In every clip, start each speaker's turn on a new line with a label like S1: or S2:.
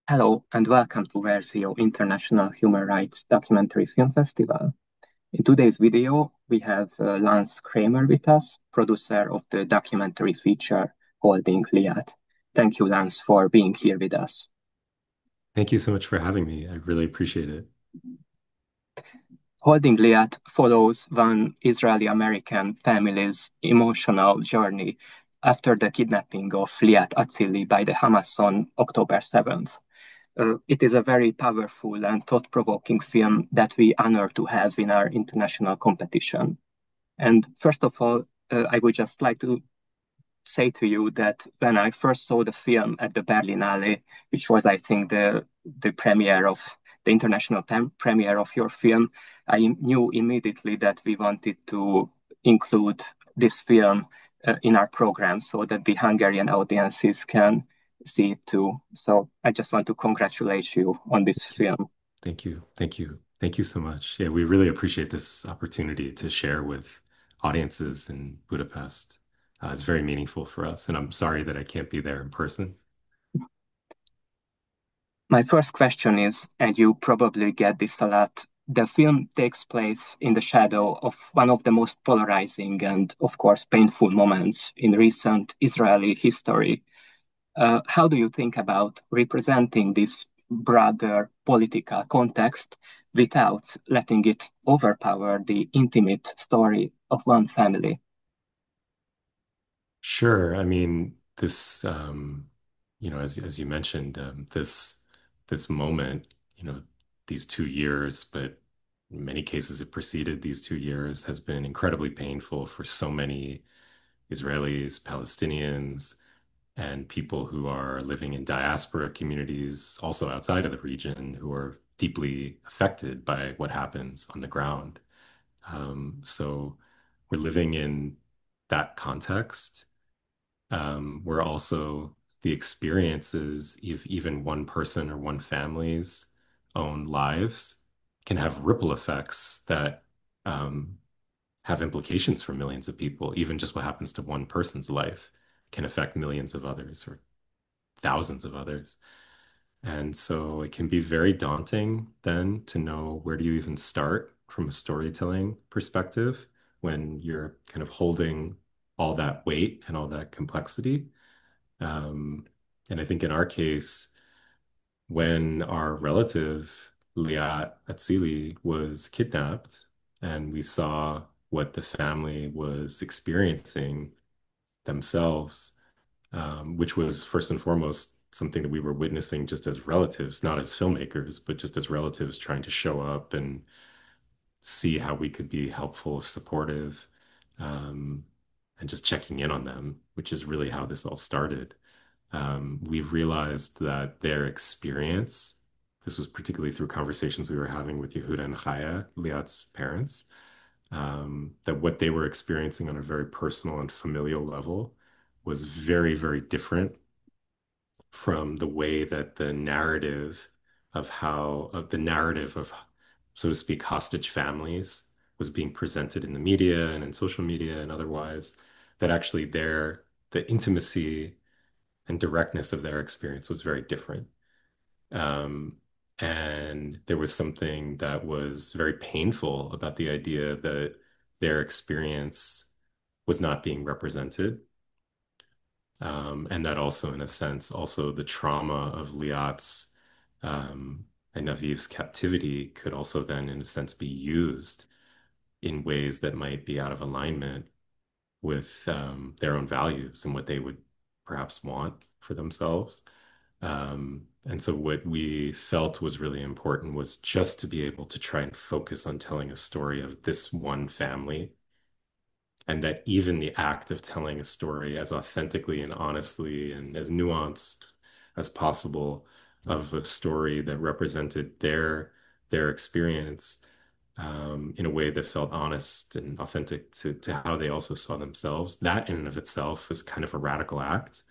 S1: Hello and welcome to Verzió International Human Rights Documentary Film Festival. In today's video, we have Lance Kramer with us, producer of the documentary feature Holding Liat. Thank you, Lance, for being here with us.
S2: Thank you so much for having me. I really appreciate it.
S1: Holding Liat follows one Israeli American family's emotional journey after the kidnapping of Liat Atzili by the Hamas on October 7th. It is a very powerful and thought-provoking film that we honor to have in our international competition. And first of all, I would just like to say to you that when I first saw the film at the Berlinale, which was, I think, the premiere of the international premiere of your film, I knew immediately that we wanted to include this film in our program so that the Hungarian audiences can see it too. So I just want to congratulate you on this
S2: Thank you.
S1: film.
S2: Thank you. Thank you. Thank you so much. Yeah, we really appreciate this opportunity to share with audiences in Budapest. It's very meaningful for us, and I'm sorry that I can't be there in person.
S1: My first question is, and you probably get this a lot, the film takes place in the shadow of one of the most polarizing and, of course, painful moments in recent Israeli history. How do you think about representing this broader political context without letting it overpower the intimate story of one family?
S2: Sure. I mean, this, as you mentioned, this moment, these 2 years, but in many cases it preceded these 2 years, has been incredibly painful for so many Israelis, Palestinians, and people who are living in diaspora communities, also outside of the region, who are deeply affected by what happens on the ground. So we're living in that context. Where also the experiences of even one person or one family's own lives can have ripple effects that um, have implications for millions of people. Even just what happens to one person's life can affect millions of others or thousands of others. And so it can be very daunting then to know where do you even start from a storytelling perspective when you're kind of holding all that weight and all that complexity. Um, and I think in our case, when our relative Liat Atzili was kidnapped and we saw what the family was experiencing themselves, which was first and foremost something that we were witnessing just as relatives, not as filmmakers, but just as relatives trying to show up and see how we could be helpful, supportive, um, and just checking in on them, which is really how this all started. We've realized that their experience, this was particularly through conversations we were having with Yehuda and Chaya, Liat's parents, that what they were experiencing on a very personal and familial level was very, very different from the way that the narrative of, so to speak, hostage families was being presented in the media and in social media and otherwise, that actually the intimacy and directness of their experience was very different. Um, and there was something that was very painful about the idea that their experience was not being represented. And that also, in a sense, also the trauma of Liat's um, and Aviv's captivity could also then, in a sense, be used in ways that might be out of alignment with their own values and what they would perhaps want for themselves. And so what we felt was really important was just to be able to try and focus on telling a story of this one family, and that even the act of telling a story as authentically and honestly and as nuanced as possible of a story that represented their experience in a way that felt honest and authentic to how they also saw themselves. That in and of itself was kind of a radical act,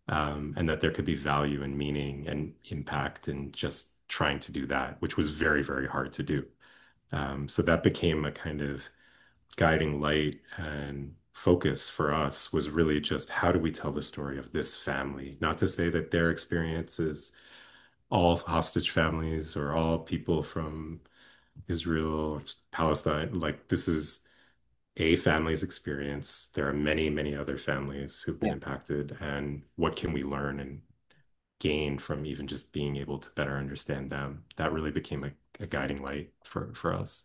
S2: and that there could be value and meaning and impact in just trying to do that, which was very, very hard to do. So that became a kind of guiding light and focus for us was really just how do we tell the story of this family? Not to say that their experience is all hostage families or all people from Israel or Palestine. Like this is a family's experience. There are many, many other families who've been
S1: Yeah,
S2: impacted, and what can we learn and gain from even just being able to better understand them? That really became a guiding light for us.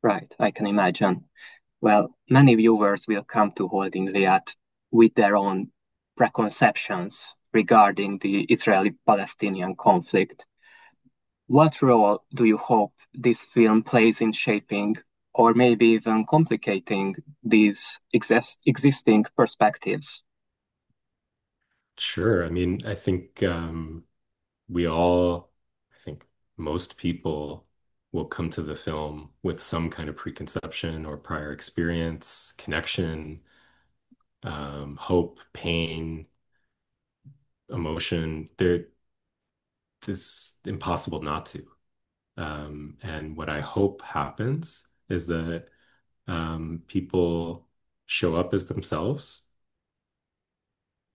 S1: right. I can imagine. Well, many viewers will come to Holding Liat with their own preconceptions regarding the Israeli-Palestinian conflict. What role do you hope this film plays in shaping or maybe even complicating these existing perspectives?
S2: Sure. I mean, I think we all, I think most people will come to the film with some kind of preconception or prior experience, connection, hope, pain, emotion. It's impossible not to. And what I hope happens is that people show up as themselves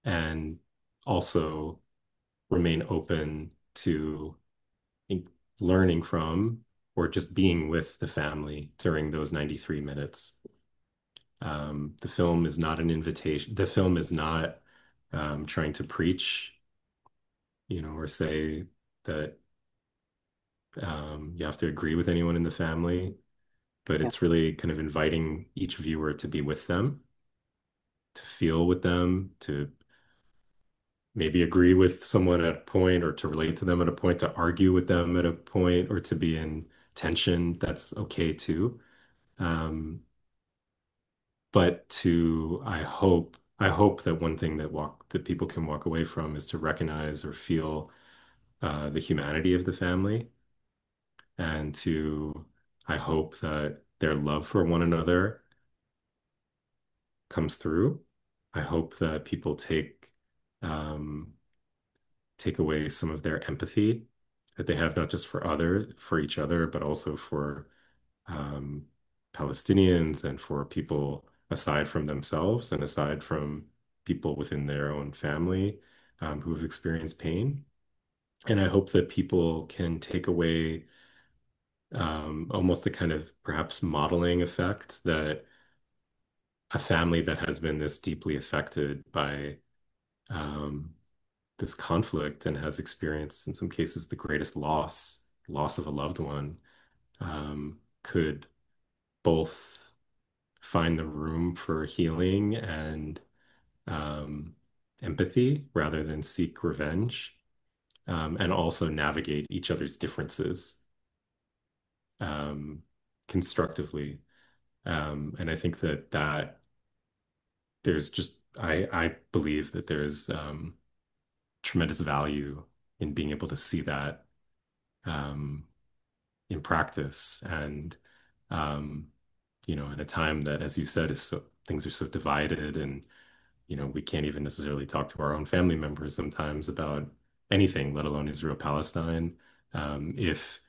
S2: and also remain open to learning from or just being with the family during those 93 minutes. The film is not an invitation. The film is not trying to preach, or say that you have to agree with anyone in the family, but
S1: Yeah,
S2: it's really kind of inviting each viewer to be with them, to feel with them, to maybe agree with someone at a point or to relate to them at a point, to argue with them at a point, or to be in tension. That's okay too. Um, but I hope that one thing that people can walk away from is to recognize or feel the humanity of the family, and I hope that their love for one another comes through. I hope that people um, take away some of their empathy that they have not just for each other, but also for um, Palestinians and for people aside from themselves and aside from people within their own family who have experienced pain. And I hope that people can take away almost a kind of perhaps modeling effect that a family that has been this deeply affected by um, this conflict and has experienced, in some cases, the greatest loss of a loved one, could both find the room for healing and um, empathy rather than seek revenge, and also navigate each other's differences um, constructively. And I think that there's just I believe that there's tremendous value in being able to see that um, in practice. And um, in a time that, as you said, is so things are so divided, and we can't even necessarily talk to our own family members sometimes about anything, let alone Israel Palestine. If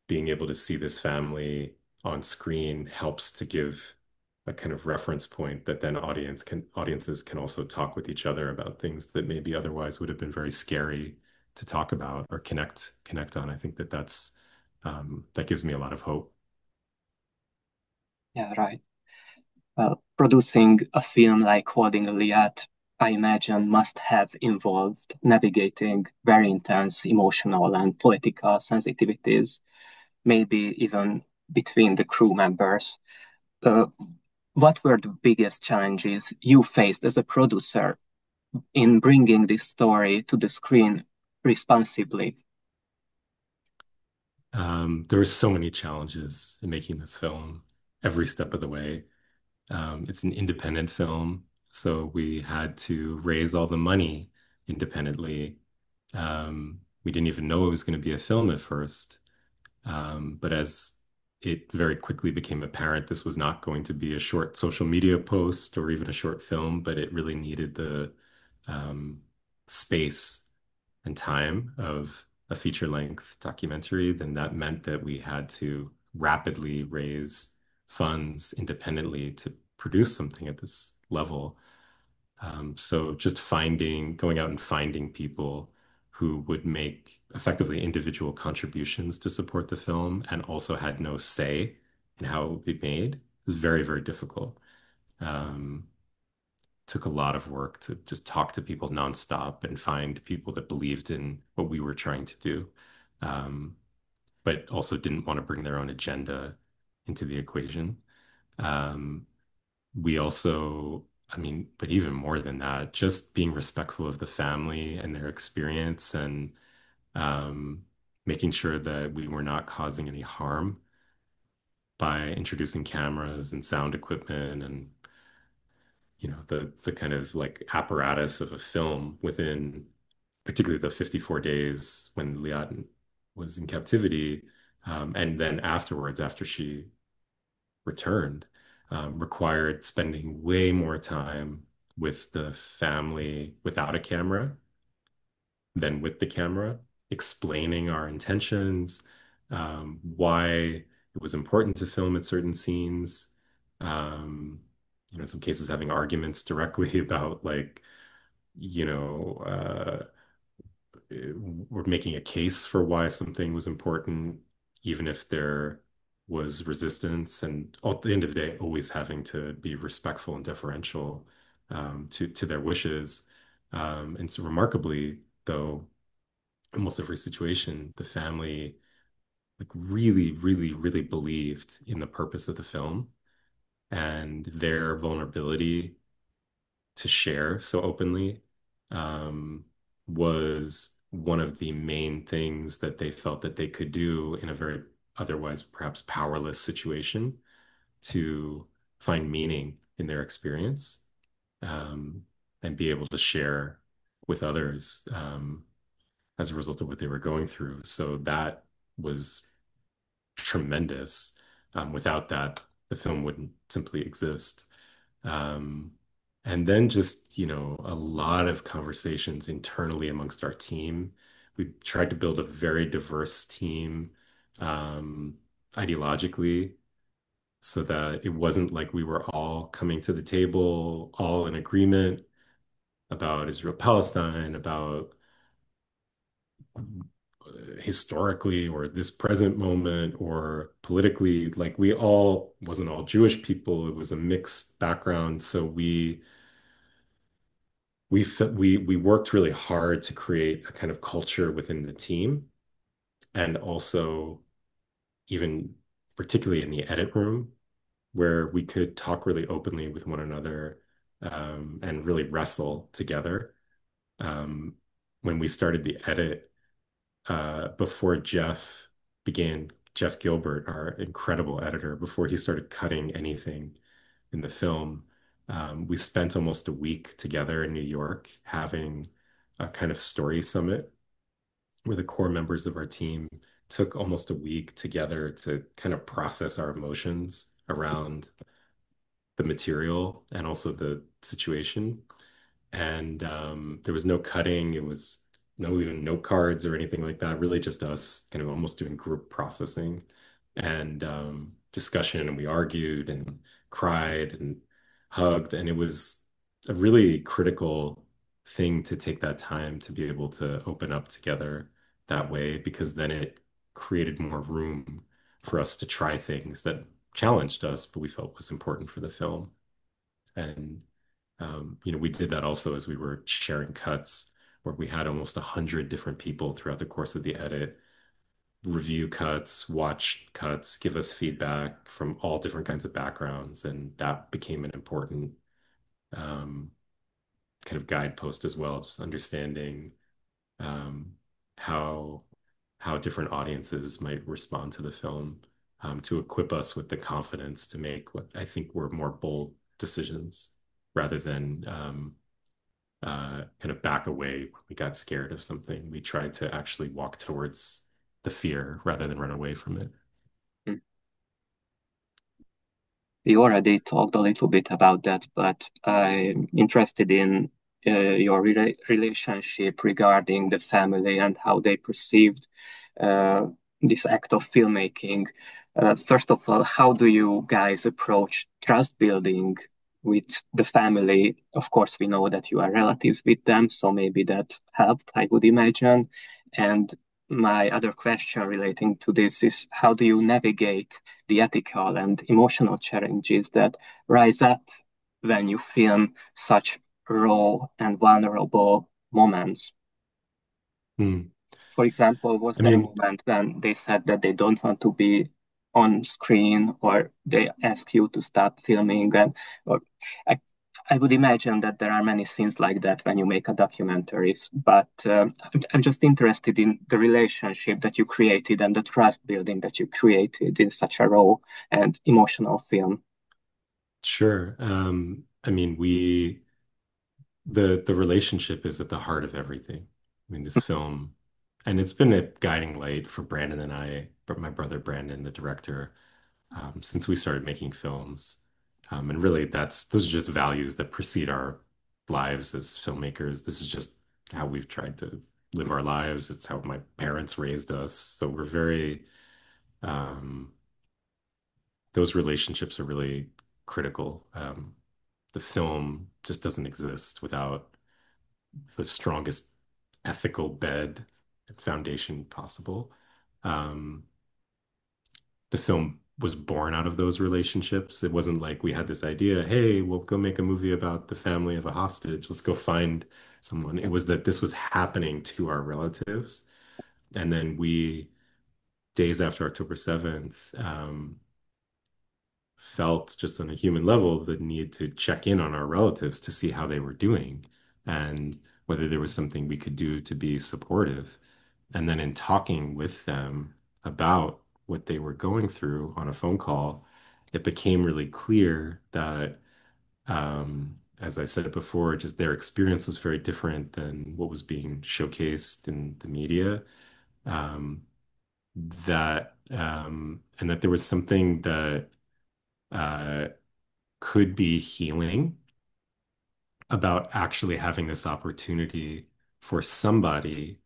S2: being able to see this family on screen helps to give a kind of reference point that then audiences can also talk with each other about things that maybe otherwise would have been very scary to talk about or connect on. I think that gives me a lot of hope.
S1: yeah, right. Well, producing a film like Holding Liat, I imagine, must have involved navigating very intense emotional and political sensitivities, maybe even between the crew members. Uh, what were the biggest challenges you faced as a producer in bringing this story to the screen responsibly?
S2: There were so many challenges in making this film every step of the way. It's an independent film, so we had to raise all the money independently. We didn't even know it was going to be a film at first. But as it very quickly became apparent, this was not going to be a short social media post or even a short film, but it really needed the um, space and time of a feature-length documentary. Then that meant that we had to rapidly raise funds independently to produce something at this level. So just going out and finding people who would make effectively individual contributions to support the film and also had no say in how it would be made. It was very, very difficult. Um, Took a lot of work to just talk to people nonstop and find people that believed in what we were trying to do, um, but also didn't want to bring their own agenda into the equation. Um, we also, I mean, but even more than that, just being respectful of the family and their experience and um, making sure that we were not causing any harm by introducing cameras and sound equipment and the kind of like apparatus of a film within particularly the 54 days when Liat was in captivity, and then afterwards after she returned, required spending way more time with the family without a camera than with the camera, explaining our intentions, why it was important to film at certain scenes. Um, in some cases having arguments directly about like, you know, we're making a case for why something was important, even if there was resistance, and at the end of the day, always having to be respectful and deferential to their wishes. And so, remarkably, though, almost every situation, the family like really, really, really believed in the purpose of the film and their vulnerability to share so openly um, was one of the main things that they felt that they could do in a very otherwise perhaps powerless situation to find meaning in their experience um, and be able to share with others as a result of what they were going through. So that was tremendous. Without that, the film wouldn't simply exist. Um, and then just, a lot of conversations internally amongst our team. We tried to build a very diverse team, um, ideologically, so that it wasn't like we were all coming to the table, all in agreement about Israel-Palestine, about historically or this present moment or politically. Like we all wasn't all Jewish people. It was a mixed background. So we worked really hard to create a kind of culture within the team and also even particularly in the edit room where we could talk really openly with one another and really wrestle together. Um, when we started the edit, before Jeff Gilbert, our incredible editor, before he started cutting anything in the film, we spent almost a week together in New York having a kind of story summit where the core members of our team took almost a week together to kind of process our emotions around the material and also the situation. And there was no cutting. It was no even note cards or anything like that. Really just us kind of almost doing group processing and discussion. And we argued and cried and hugged. And it was a really critical thing to take that time to be able to open up together that way, because then it created more room for us to try things that challenged us, but we felt was important for the film. And we did that also as we were sharing cuts, where we had almost 100 different people throughout the course of the edit review cuts, watch cuts, give us feedback from all different kinds of backgrounds, and that became an important um, kind of guidepost as well, just understanding um, how different audiences might respond to the film, to equip us with the confidence to make what I think were more bold decisions rather than kind of back away when we got scared of something. We tried to actually walk towards the fear rather than run away from it.
S1: Mm. You already talked a little bit about that, but I'm interested in your relationship regarding the family and how they perceived uh, this act of filmmaking. First of all, how do you guys approach trust building with the family. Of course, we know that you are relatives with them, so maybe that helped, I would imagine. And my other question relating to this is how do you navigate the ethical and emotional challenges that rise up when you film such raw and vulnerable moments?
S2: Hmm.
S1: For example, was
S2: I
S1: there a
S2: mean,
S1: moment when they said that they don't want to be on screen or they ask you to stop filming? And or I, I would imagine that there are many scenes like that when you make a documentaries, but I'm just interested in the relationship that you created and the trust building that you created in such a raw and emotional film.
S2: sure. I mean, the relationship is at the heart of everything. I mean, this film, and it's been a guiding light for Brandon and I, but my brother Brandon, the director, since we started making films. And really, those are just values that precede our lives as filmmakers. This is just how we've tried to live our lives. It's how my parents raised us. So we're very, um, those relationships are really critical. The film just doesn't exist without the strongest ethical bed and foundation possible. Um, the film was born out of those relationships. It wasn't like we had this idea, hey, we'll go make a movie about the family of a hostage. Let's go find someone. It was that this was happening to our relatives. And then we, days after October 7th, felt just on a human level the need to check in on our relatives to see how they were doing and whether there was something we could do to be supportive. And then in talking with them about what they were going through on a phone call, it became really clear that, as I said before, just their experience was very different than what was being showcased in the media. Um, and that there was something that uh, could be healing about actually having this opportunity for somebody,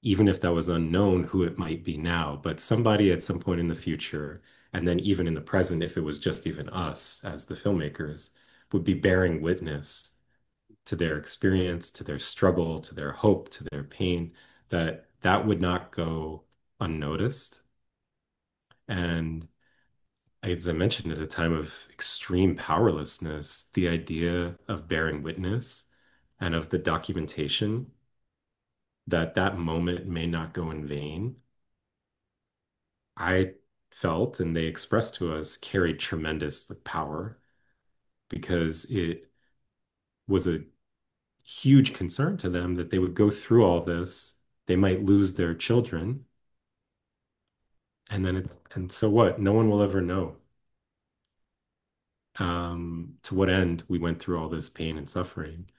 S2: even if that was unknown who it might be now, but somebody at some point in the future, and then even in the present, if it was just even us as the filmmakers, would be bearing witness to their experience, to their struggle, to their hope, to their pain, that would not go unnoticed. And as I mentioned, at a time of extreme powerlessness, the idea of bearing witness and of the documentation that that moment may not go in vain, I felt and they expressed to us carried tremendous power because it was a huge concern to them that they would go through all this, they might lose their children, and and so what? No one will ever know. To what end we went through all this pain and suffering.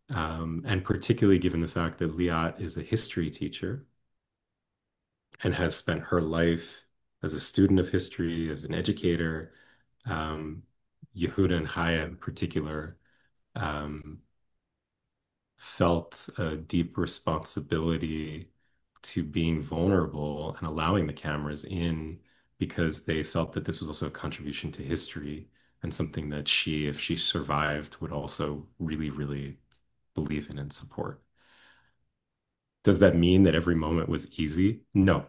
S2: And particularly given the fact that Liat is a history teacher and has spent her life as a student of history, as an educator, um, Yehuda and Chaya in particular, um, felt a deep responsibility to being vulnerable and allowing the cameras in because they felt that this was also a contribution to history and something that she, if she survived, would also really, really believe in and support. Does that mean that every moment was easy? No.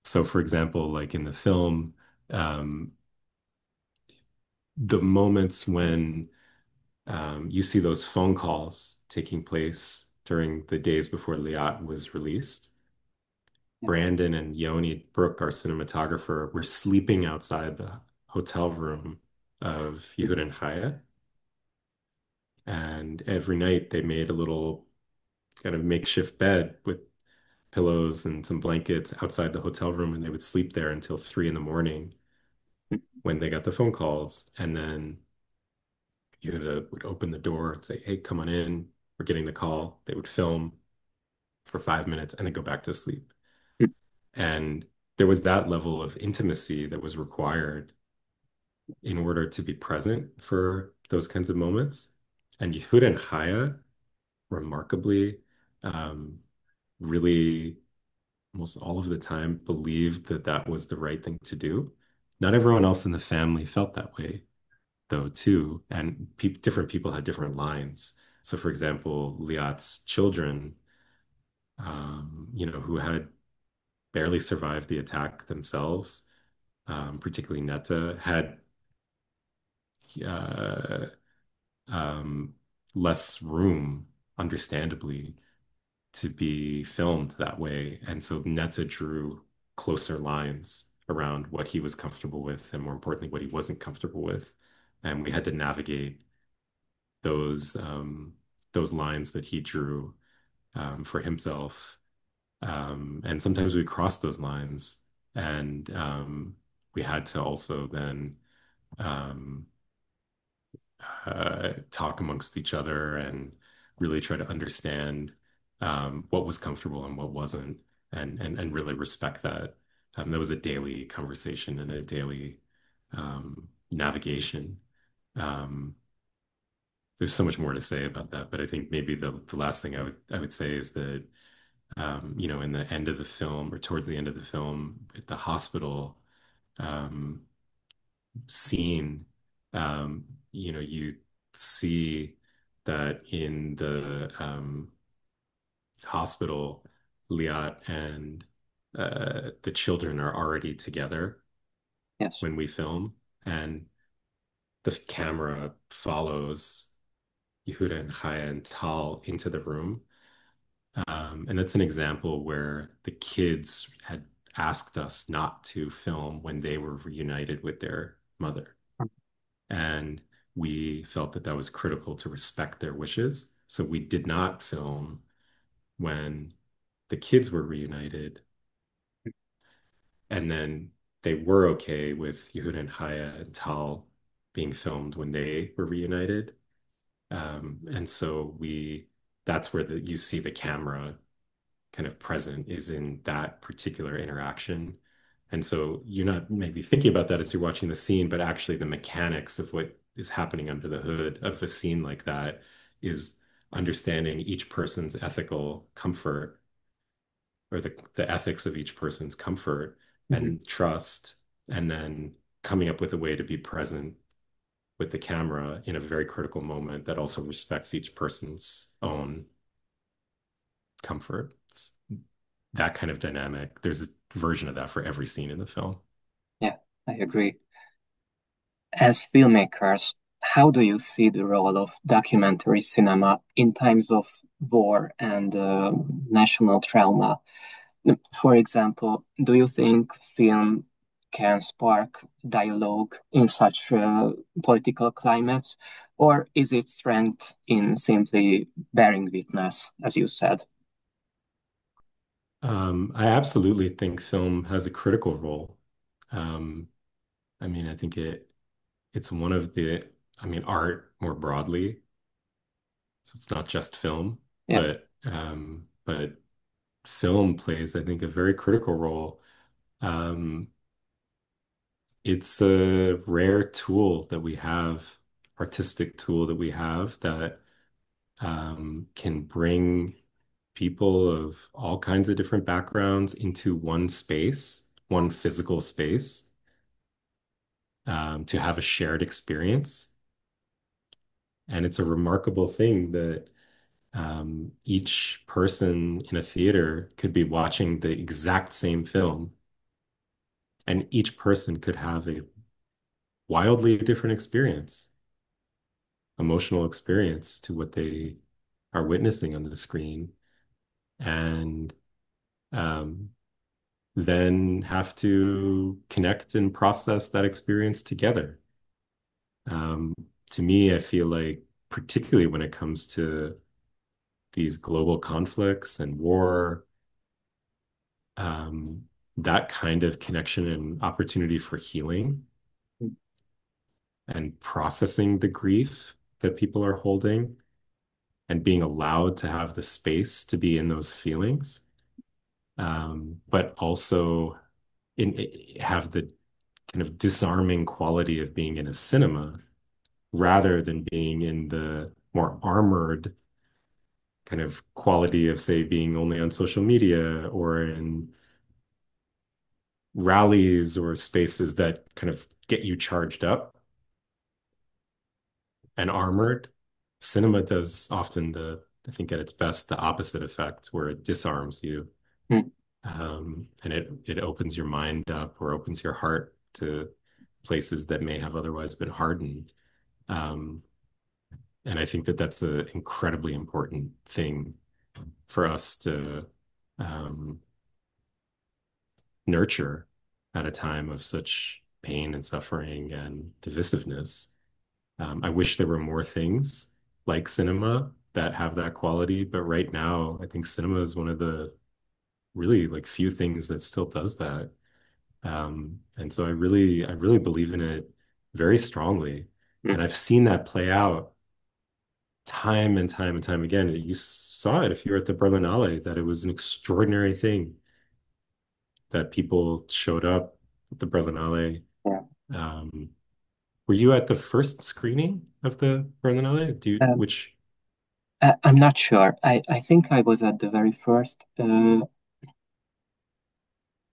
S2: So, for example, like in the film, um, the moments when you see those phone calls taking place during the days before Liat was released, Brandon and Yoni Brooke, our cinematographer, were sleeping outside the hotel room of Yehuda and Chaya. And every night they made a little kind of makeshift bed with pillows and some blankets outside the hotel room, and they would sleep there until 3 in the morning when they got the phone calls. And then Yehuda would open the door and say, "Hey, come on in. We're getting the call." They would film for 5 minutes and then go back to sleep. And there was that level of intimacy that was required in order to be present for those kinds of moments. And Yehuda and Chaya, remarkably, um, really almost all of the time believed that that was the right thing to do. Not everyone else in the family felt that way. though too, and pe different people had different lines. So, for example, Liat's children, who had barely survived the attack themselves, particularly Netta, had uh, um, less room, understandably, to be filmed that way. And so Netta drew closer lines around what he was comfortable with, and more importantly, what he wasn't comfortable with. And we had to navigate those those lines that he drew for himself. And sometimes we crossed those lines, and we had to also then um, talk amongst each other and really try to understand what was comfortable and what wasn't, and really respect that. There was a daily conversation and a daily navigation. Um, there's so much more to say about that, but I think maybe the last thing I would say is that in the end of the film or towards the end of the film at the hospital um, scene, you see that in the hospital, Liat and the children are already together
S1: Yes.
S2: when we film, and the camera follows Yehuda and Chaya and Tal into the room. And that's an example where the kids had asked us not to film when they were reunited with their mother. And we felt that that was critical to respect their wishes. So we did not film when the kids were reunited. And then they were okay with Yehuda and Chaya and Tal being filmed when they were reunited. And so that's where you see the camera kind of present is in that particular interaction. And so you're not maybe thinking about that as you're watching the scene, but actually the mechanics of what is happening under the hood of a scene like that is understanding each person's ethical comfort or the ethics of each person's comfort
S1: Mhm.
S2: and trust, and then coming up with a way to be present with the camera in a very critical moment that also respects each person's own comfort. That kind of dynamic. There's a version of that for every scene in the film.
S1: Yeah, I agree. As filmmakers, how do you see the role of documentary cinema in times of war and national trauma? For example, do you think film can spark dialogue in such political climates, or is its strength in simply bearing witness, as you said?
S2: I absolutely think film has a critical role. Um, I mean, I think it's one of art more broadly. So it's not just film,
S1: Yeah.
S2: but film plays, I think, a very critical role. Um, it's a rare tool that we have, artistic tool that we have that can bring people of all kinds of different backgrounds into one space, one physical space, to have a shared experience. And it's a remarkable thing that each person in a theater could be watching the exact same film, and each person could have a wildly different experience, emotional experience to what they are witnessing on the screen. And um, then have to connect and process that experience together. Um, to me, I feel like, particularly when it comes to these global conflicts and war, um, that kind of connection and opportunity for healing and processing the grief that people are holding and being allowed to have the space to be in those feelings, but also have the kind of disarming quality of being in a cinema rather than being in the more armored kind of quality of, say, being only on social media or in rallies or spaces that kind of get you charged up. and armored. Cinema does often I think at its best, the opposite effect, where it disarms you,
S1: mm,
S2: and it opens your mind up or opens your heart to places that may have otherwise been hardened. Um, and I think that that's an incredibly important thing for us to um, nurture at a time of such pain and suffering and divisiveness. I wish there were more things like cinema that have that quality, but right now, I think cinema is one of the really like few things that still does that. And so I really believe in it very strongly.
S1: mm.
S2: And I've seen that play out time and time and time again. You saw it if you were at the Berlinale, that it was an extraordinary thing that people showed up at the Berlinale.
S1: Yeah.
S2: Um, were you at the first screening of the Berlinale?
S1: Um,
S2: Which
S1: I'm not sure. I think I was at the very first.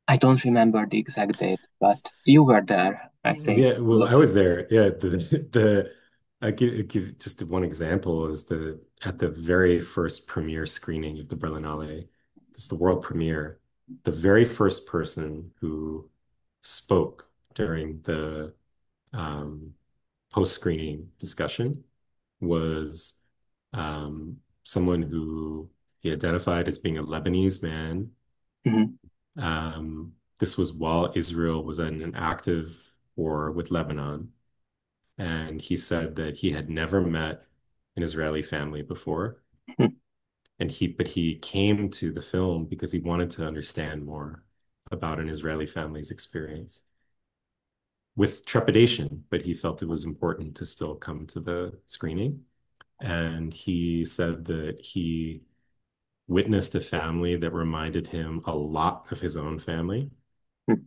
S1: I don't remember the exact date, but you were there, I think.
S2: Yeah, well, I was there. Yeah, the I give just one example is the at the very first premiere screening of the Berlinale, just the world premiere, the very first person who spoke during the um, post-screening discussion was someone who he identified as being a Lebanese man.
S1: Mhm,
S2: This was while Israel was in an active war with Lebanon. And he said that he had never met an Israeli family before.
S1: mhm,
S2: But he came to the film because he wanted to understand more about an Israeli family's experience with trepidation, but he felt it was important to still come to the screening. And he said that he witnessed a family that reminded him a lot of his own family,
S1: mhm,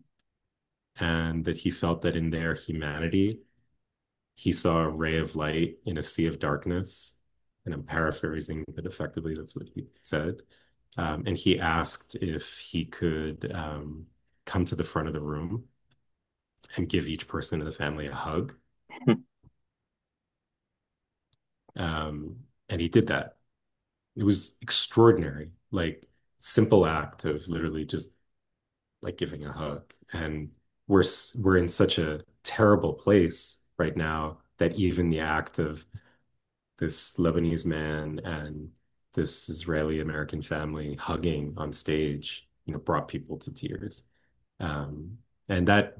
S2: and that he felt that in their humanity, he saw a ray of light in a sea of darkness. And I'm paraphrasing, but effectively that's what he said. And he asked if he could come to the front of the room and give each person in the family a hug.
S1: mhm.
S2: And he did that. It was extraordinary, like simple act of literally just like giving a hug. And we're in such a terrible place right now that even the act of this Lebanese man and this Israeli American family hugging on stage, brought people to tears. Um, and that,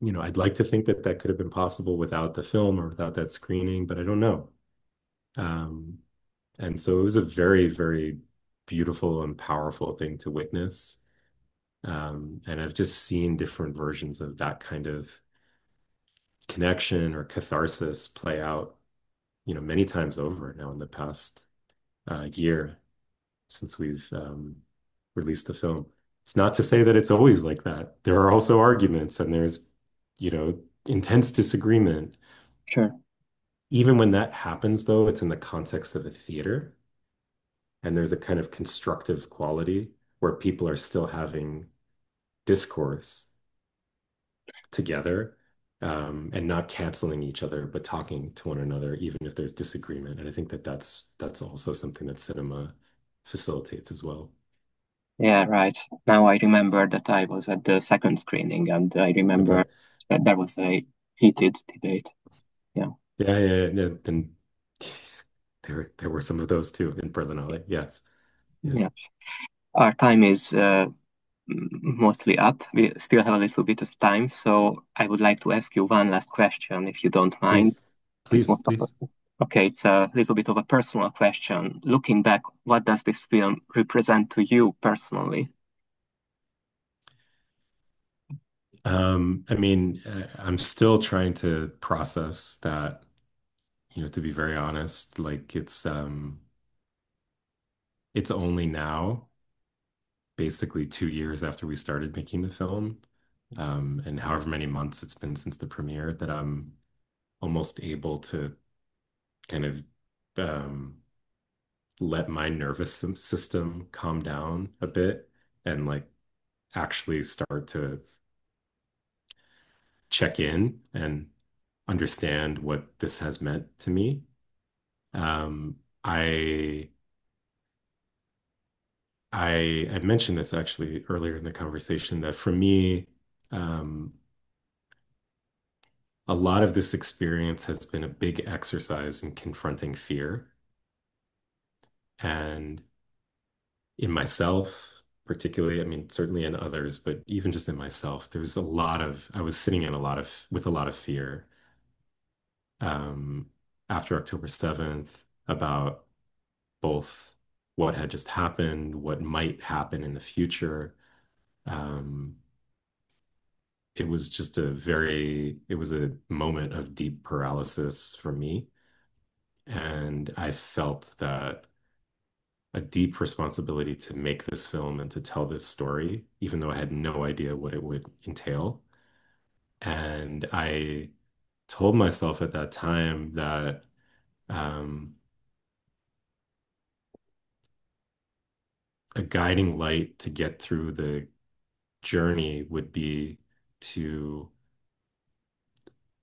S2: I'd like to think that that could have been possible without the film or without that screening, but I don't know. Um, and so it was a very, very beautiful and powerful thing to witness. And I've just seen different versions of that kind of connection or catharsis play out, many times over now in the past year since we've released the film. It's not to say that it's always like that. There are also arguments and there's, intense disagreement.
S1: Sure.
S2: Even when that happens, though, it's in the context of a theater and there's a kind of constructive quality where people are still having discourse together, and not canceling each other, but talking to one another, even if there's disagreement. And I think that that's also something that cinema facilitates as well.
S1: Yeah, right. Now I remember that I was at the second screening and I remember
S2: Okay.
S1: that there was a heated debate. Yeah.
S2: Yeah. Then there were some of those too in Berlinale. Yes. Yeah.
S1: Yes. Our time is mostly up. We still have a little bit of time, so I would like to ask you one last question, if you don't mind.
S2: Please.
S1: It's
S2: Please,
S1: most of
S2: please.
S1: okay, it's a little bit of a personal question. Looking back, what does this film represent to you personally?
S2: I mean, I'm still trying to process that, to be very honest. Like it's only now, basically 2 years after we started making the film, and however many months it's been since the premiere, that I'm almost able to kind of um, let my nervous system calm down a bit and like actually start to check in and understand what this has meant to me. I I mentioned this actually earlier in the conversation that for me, um, a lot of this experience has been a big exercise in confronting fear and in myself, particularly, I mean, certainly in others, but even just in myself, there's a lot of, I was sitting in a lot of, with a lot of fear um, after October 7th about both what had just happened, what might happen in the future. Um, it was just it was a moment of deep paralysis for me. And I felt that a deep responsibility to make this film and to tell this story, even though I had no idea what it would entail. And I told myself at that time that um, a guiding light to get through the journey would be to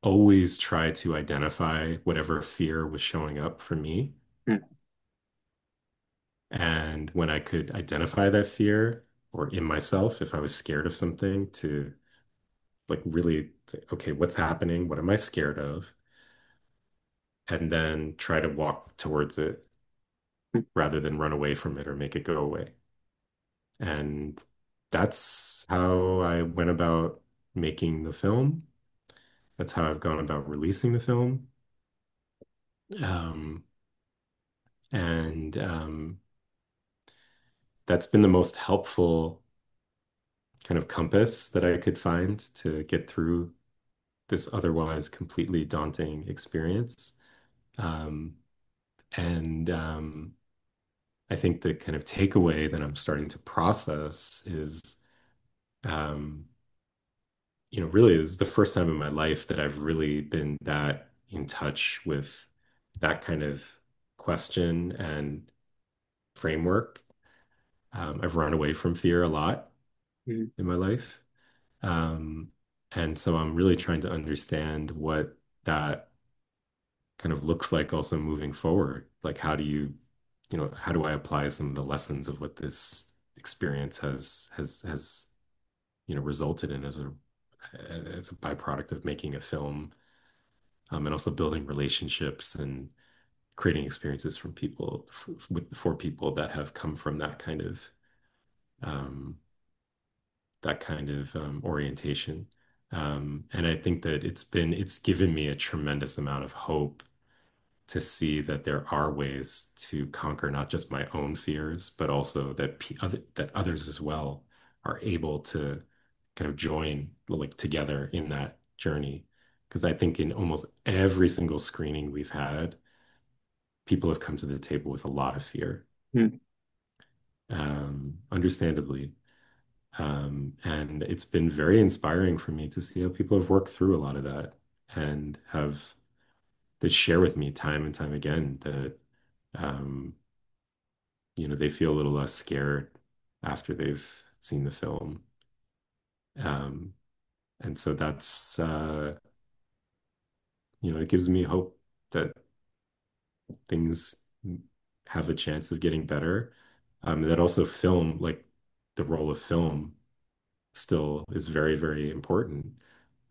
S2: always try to identify whatever fear was showing up for me.
S1: mm,
S2: And when I could identify that fear or in myself, if I was scared of something, to like really say, okay, what's happening? What am I scared of? And then try to walk towards it
S1: mm,
S2: rather than run away from it or make it go away. And that's how I went about making the film. That's how I've gone about releasing the film. Um, and that's been the most helpful kind of compass that I could find to get through this otherwise completely daunting experience. Um, and I think the kind of takeaway that I'm starting to process is, um, really is the first time in my life that I've really been that in touch with that kind of question and framework. I've run away from fear a lot
S1: mm,
S2: in my life. Um, and so I'm really trying to understand what that kind of looks like also moving forward. Like, how do I apply some of the lessons of what this experience has resulted in as a byproduct of making a film, and also building relationships and creating experiences from people for people that have come from um, that kind of orientation. And I think that it's given me a tremendous amount of hope to see that there are ways to conquer not just my own fears, but also that others as well are able to kind of join like together in that journey. Because I think in almost every single screening we've had, people have come to the table with a lot of fear,
S1: mm.
S2: understandably. And it's been very inspiring for me to see how people have worked through a lot of that and have they share with me time and time again that um, they feel a little less scared after they've seen the film. Um, and so it gives me hope that things have a chance of getting better. That also film, like the role of film still is very, very important.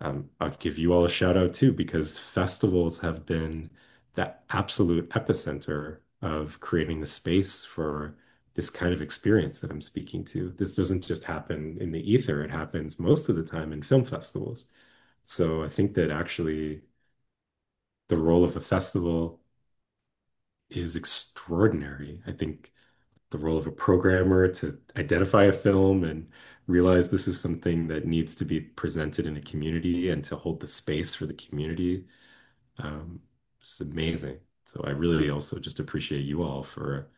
S2: I'll give you all a shout out too, because festivals have been the absolute epicenter of creating the space for this kind of experience that I'm speaking to. This doesn't just happen in the ether, it happens most of the time in film festivals. So I think that actually the role of a festival is extraordinary. I think the role of a programmer to identify a film and realize this is something that needs to be presented in a community and to hold the space for the community. Um, it's amazing. So I really also just appreciate you all for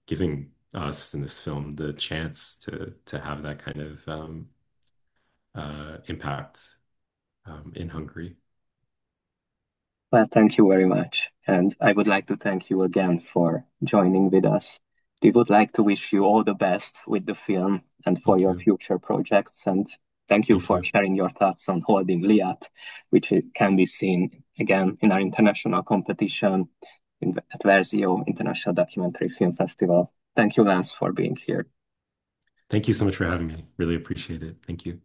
S2: giving us in this film the chance to have that kind of impact in Hungary.
S1: Well, thank you very much. And I would like to thank you again for joining with us. We would like to wish you all the best with the film and for
S2: Thank
S1: your
S2: you.
S1: future projects. And thank you
S2: Thank
S1: for
S2: you.
S1: sharing your thoughts on holding Liat, which can be seen again in our international competition at Verzió International Documentary Film Festival. Thank you, Lance, for being here.
S2: Thank you so much for having me. Really appreciate it. Thank you.